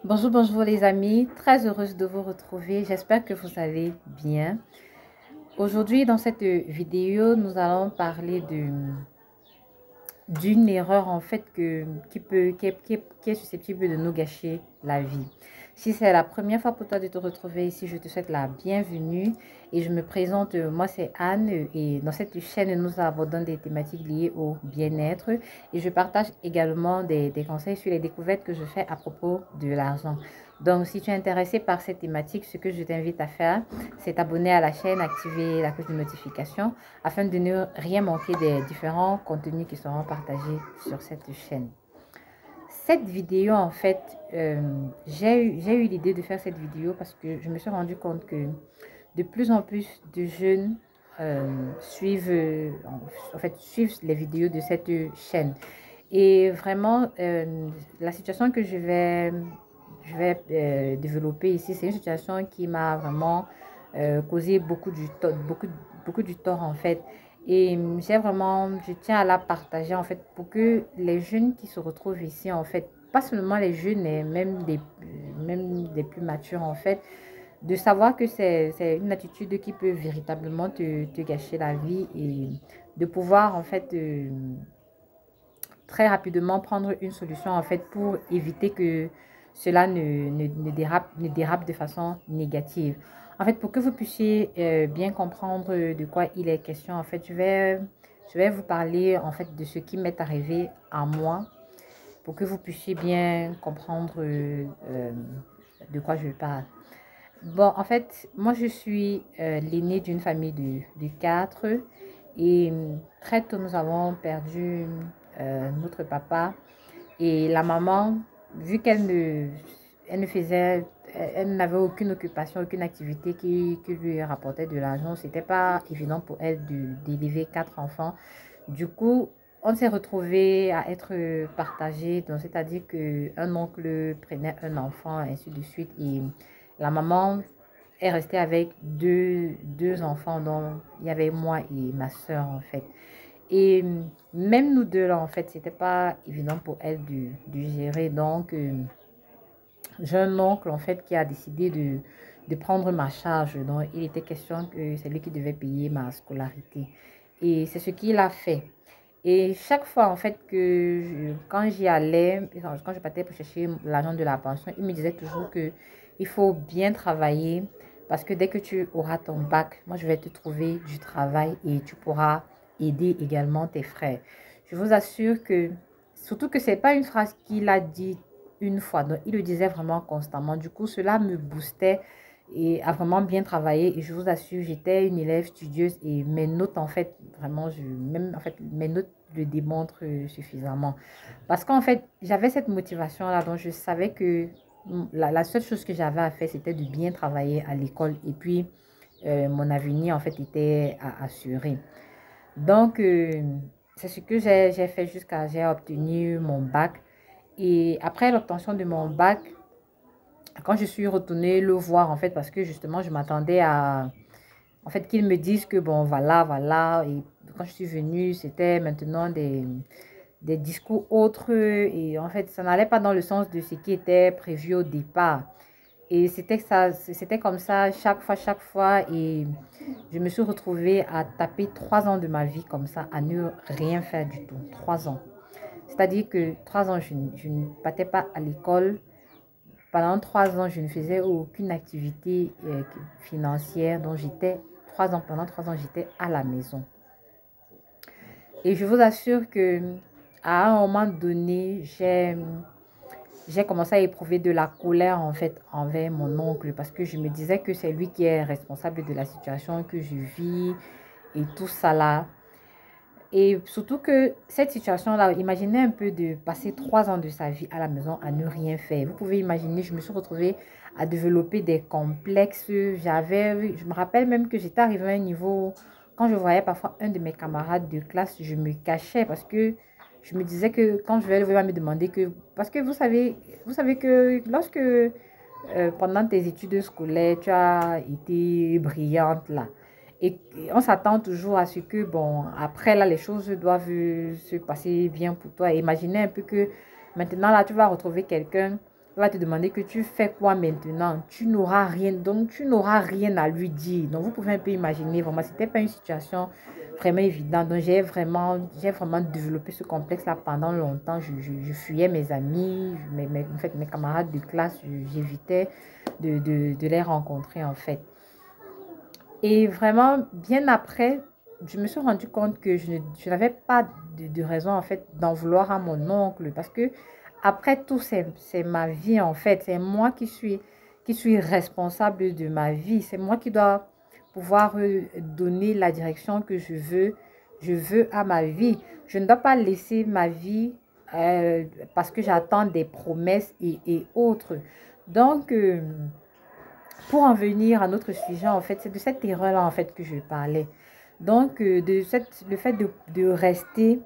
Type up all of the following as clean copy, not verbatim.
Bonjour, bonjour les amis, très heureuse de vous retrouver, j'espère que vous allez bien. Aujourd'hui dans cette vidéo, nous allons parler d'une erreur en fait qui est susceptible de nous gâcher la vie. Si c'est la première fois pour toi de te retrouver ici, je te souhaite la bienvenue et je me présente, moi c'est Anne et dans cette chaîne nous abordons des thématiques liées au bien-être et je partage également des conseils sur les découvertes que je fais à propos de l'argent. Donc si tu es intéressé par cette thématique, ce que je t'invite à faire, c'est t'abonner à la chaîne, activer la cloche de notification afin de ne rien manquer des différents contenus qui seront partagés sur cette chaîne. Cette vidéo, en fait, j'ai eu l'idée de faire cette vidéo parce que je me suis rendu compte que de plus en plus de jeunes suivent les vidéos de cette chaîne. Et vraiment, la situation que je vais développer ici, c'est une situation qui m'a vraiment causé beaucoup du tort en fait. Et je tiens à la partager en fait pour que les jeunes qui se retrouvent ici en fait, pas seulement les jeunes, mais même des plus matures en fait, de savoir que c'est une attitude qui peut véritablement te gâcher la vie et de pouvoir en fait très rapidement prendre une solution en fait pour éviter que cela ne dérape de façon négative. En fait, pour que vous puissiez bien comprendre de quoi il est question, en fait, je vais vous parler en fait de ce qui m'est arrivé à moi pour que vous puissiez bien comprendre de quoi je parle. Bon, en fait, moi, je suis l'aînée d'une famille de quatre et très tôt, nous avons perdu notre papa et la maman, vu elle ne faisait, elle n'avait aucune occupation, aucune activité qui lui rapportait de l'argent, c'était pas évident pour elle d'élever quatre enfants. Du coup, on s'est retrouvé à être partagé, donc c'est-à-dire qu'un oncle prenait un enfant, ainsi de suite, et la maman est restée avec deux enfants, dont il y avait moi et ma soeur en fait. Et même nous deux là, en fait, c'était pas évident pour elle de gérer. Donc, j'ai un oncle en fait qui a décidé de prendre ma charge. Donc, il était question que c'est lui qui devait payer ma scolarité. Et c'est ce qu'il a fait. Et chaque fois, en fait, quand j'y allais, quand je partais pour chercher l'argent de la pension, il me disait toujours que il faut bien travailler parce que dès que tu auras ton bac, moi, je vais te trouver du travail et tu pourras aider également tes frères. Je vous assure que, surtout que c'est pas une phrase qu'il a dit une fois, donc il le disait vraiment constamment. Du coup, cela me boostait et a vraiment bien travaillé. Et je vous assure, j'étais une élève studieuse et mes notes, en fait, vraiment, même, en fait, mes notes le démontrent suffisamment. Parce qu'en fait, j'avais cette motivation-là, donc je savais que la seule chose que j'avais à faire, c'était de bien travailler à l'école. Et puis, mon avenir, en fait, était à assurer. Donc, c'est ce que j'ai fait jusqu'à j'ai obtenu mon bac. Et après l'obtention de mon bac, quand je suis retournée le voir, en fait, parce que justement, je m'attendais à, en fait, qu'ils me disent que bon, voilà, voilà. Et quand je suis venue, c'était maintenant des discours autres. Et en fait, ça n'allait pas dans le sens de ce qui était prévu au départ. Et c'était comme ça chaque fois. Et je me suis retrouvée à taper 3 ans de ma vie comme ça, à ne rien faire du tout. 3 ans. C'est-à-dire que 3 ans, je ne partais pas à l'école. Pendant 3 ans, je ne faisais aucune activité financière. Donc, pendant 3 ans, j'étais à la maison. Et je vous assure que à un moment donné, j'ai commencé à éprouver de la colère en fait envers mon oncle parce que je me disais que c'est lui qui est responsable de la situation que je vis et tout ça là. Et surtout que cette situation-là, imaginez un peu de passer 3 ans de sa vie à la maison à ne rien faire. Vous pouvez imaginer, je me suis retrouvée à développer des complexes. Je me rappelle même que j'étais arrivée à un niveau, quand je voyais parfois un de mes camarades de classe, je me cachais parce que je me disais que quand je vais le voir, il va me demander que, parce que vous savez que lorsque pendant tes études scolaires, tu as été brillante là. Et on s'attend toujours à ce que, bon, après là, les choses doivent se passer bien pour toi. Imaginez un peu que maintenant là, tu vas retrouver quelqu'un va te demander que tu fais quoi maintenant. Tu n'auras rien, donc tu n'auras rien à lui dire. Donc, vous pouvez un peu imaginer, vraiment, c'était pas une situation vraiment évidente. Donc, j'ai vraiment développé ce complexe-là pendant longtemps. Je fuyais mes amis, en fait, mes camarades de classe, j'évitais de les rencontrer, en fait. Et vraiment, bien après, je me suis rendu compte que je n'avais pas de raison, en fait, d'en vouloir à mon oncle. Parce que, après tout, c'est ma vie, en fait. C'est moi qui suis responsable de ma vie. C'est moi qui dois pouvoir donner la direction que je veux à ma vie. Je ne dois pas laisser ma vie parce que j'attends des promesses et autres. Donc, pour en venir à notre sujet, en fait, c'est de cette erreur-là, en fait, que je parlais. Donc, le fait de rester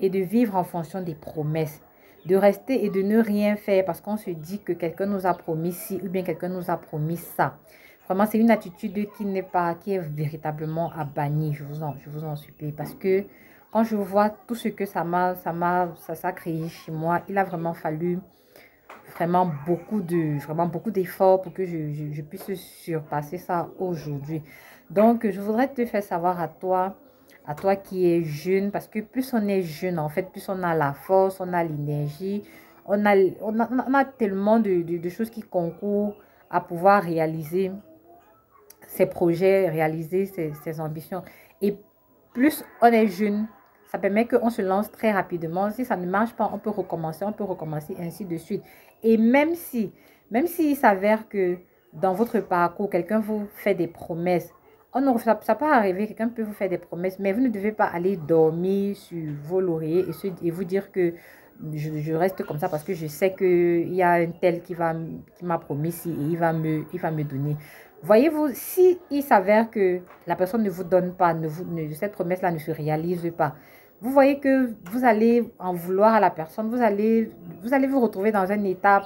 et de vivre en fonction des promesses. De rester et de ne rien faire parce qu'on se dit que quelqu'un nous a promis ci ou bien quelqu'un nous a promis ça. Vraiment, c'est une attitude qui est véritablement à bannir, je vous en supplie. Parce que quand je vois tout ce que ça a créé chez moi, il a vraiment fallu vraiment beaucoup d'efforts pour que je puisse surpasser ça aujourd'hui. Donc, je voudrais te faire savoir à toi qui es jeune, parce que plus on est jeune, en fait, plus on a la force, on a l'énergie, on a tellement de choses qui concourent à pouvoir réaliser ses projets, réaliser ses ambitions. Et plus on est jeune, ça permet qu'on se lance très rapidement. Si ça ne marche pas, on peut recommencer, ainsi de suite. Et même s'il s'avère que dans votre parcours, quelqu'un vous fait des promesses, ça peut arriver, quelqu'un peut vous faire des promesses, mais vous ne devez pas aller dormir sur vos lauriers et vous dire que je reste comme ça parce que je sais qu'il y a un tel qui m'a promis ci et il va me donner. Voyez-vous, si il s'avère que la personne ne vous donne pas, cette promesse-là ne se réalise pas, vous voyez que vous allez en vouloir à la personne, vous allez vous retrouver dans un état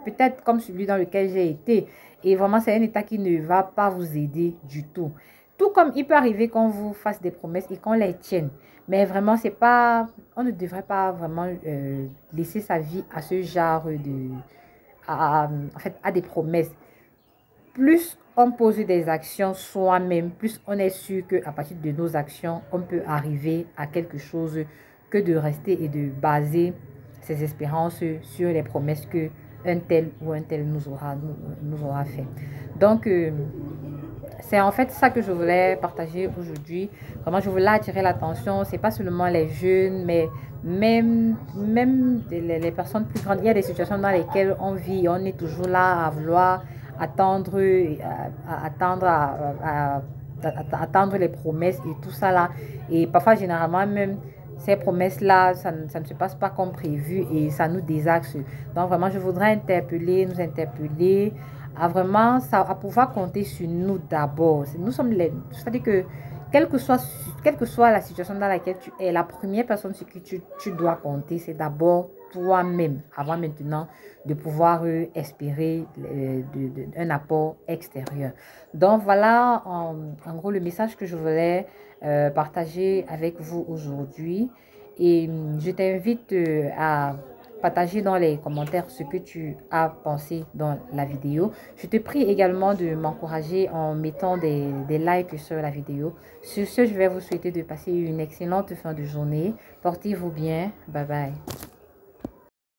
peut-être comme celui dans lequel j'ai été. Et vraiment, c'est un état qui ne va pas vous aider du tout. Tout comme il peut arriver qu'on vous fasse des promesses et qu'on les tienne. Mais vraiment, on ne devrait pas vraiment laisser sa vie à ce genre en fait, à des promesses. Plus on pose des actions soi-même, plus on est sûr qu'à partir de nos actions, on peut arriver à quelque chose que de rester et de baser ses espérances sur les promesses que un tel ou un tel nous aura fait. Donc, c'est en fait ça que je voulais partager aujourd'hui. Vraiment, je voulais attirer l'attention. C'est pas seulement les jeunes, mais même les personnes plus grandes. Il y a des situations dans lesquelles on vit. On est toujours là à vouloir attendre, attendre les promesses et tout ça là. Et parfois, généralement, même ces promesses-là, ça ne se passe pas comme prévu et ça nous désaxe. Donc, vraiment, je voudrais nous interpeller à pouvoir compter sur nous d'abord. Nous sommes c'est-à-dire que quelle que soit la situation dans laquelle tu es, la première personne sur qui tu dois compter, c'est d'abord toi-même, avant maintenant de pouvoir espérer un apport extérieur. Donc voilà en gros le message que je voulais partager avec vous aujourd'hui. Et je t'invite à partager dans les commentaires ce que tu as pensé dans la vidéo. Je te prie également de m'encourager en mettant des likes sur la vidéo. Sur ce, je vais vous souhaiter de passer une excellente fin de journée. Portez-vous bien. Bye bye.